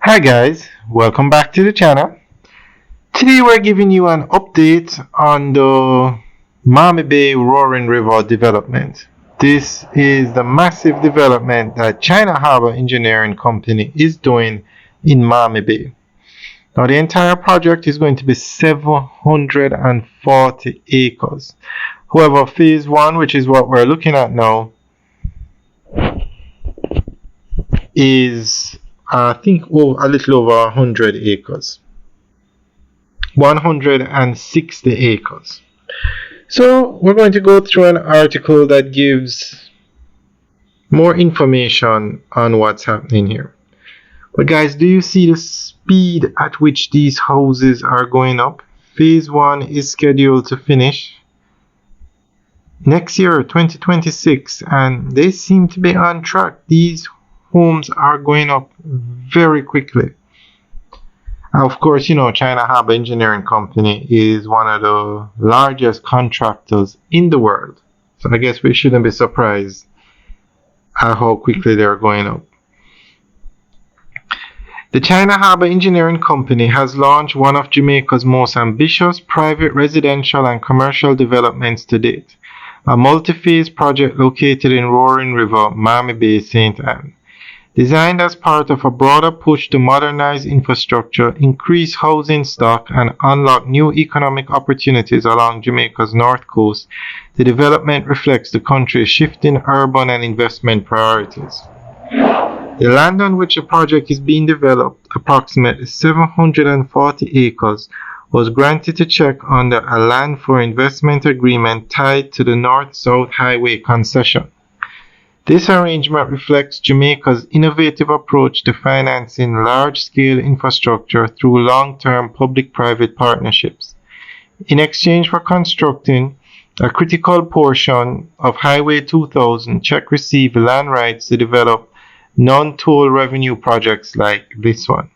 Hi guys, welcome back to the channel. Today we're giving you an update on the Mamme Bay Roaring River development. This is the massive development that China Harbour Engineering Company is doing in Mamme Bay. Now the entire project is going to be 740 acres. However, phase 1, which is what we're looking at now, is I think a little over 100 acres. 160 acres. So we're going to go through an article that gives more information on what's happening here. But guys, do you see the speed at which these houses are going up? Phase 1 is scheduled to finish next year, 2026, and they seem to be on track. These homes are going up very quickly. Of course, you know, China Harbour Engineering Company is one of the largest contractors in the world. So I guess we shouldn't be surprised at how quickly they're going up. The China Harbour Engineering Company has launched one of Jamaica's most ambitious private residential and commercial developments to date, a multi-phase project located in Roaring River, Mamme Bay, St. Anne. Designed as part of a broader push to modernize infrastructure, increase housing stock, and unlock new economic opportunities along Jamaica's north coast, the development reflects the country's shifting urban and investment priorities. The land on which the project is being developed, approximately 740 acres, was granted to CHEC under a land for investment agreement tied to the North-South Highway concession. This arrangement reflects Jamaica's innovative approach to financing large-scale infrastructure through long-term public-private partnerships. In exchange for constructing a critical portion of Highway 2000, CHEC received land rights to develop non-toll revenue projects like this one.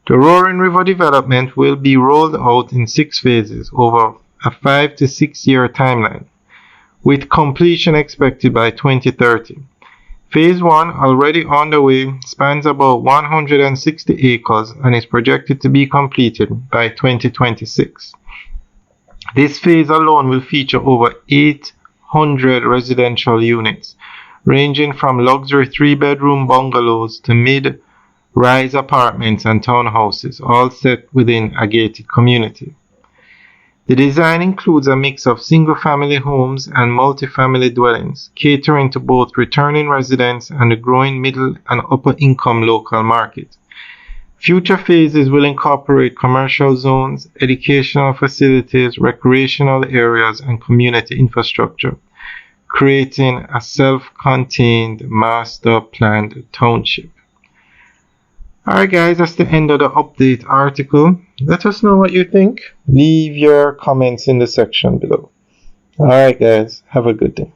The Roaring River development will be rolled out in 6 phases over a 5 to 6 year timeline, with completion expected by 2030. Phase 1, already underway, spans about 160 acres and is projected to be completed by 2026. This phase alone will feature over 800 residential units, ranging from luxury 3-bedroom bungalows to mid-rise apartments and townhouses, all set within a gated community. The design includes a mix of single-family homes and multi-family dwellings, catering to both returning residents and the growing middle and upper-income local market. Future phases will incorporate commercial zones, educational facilities, recreational areas, and community infrastructure, creating a self-contained master-planned township. Alright guys, that's the end of the update article. Let us know what you think. Leave your comments in the section below. Alright guys, have a good day.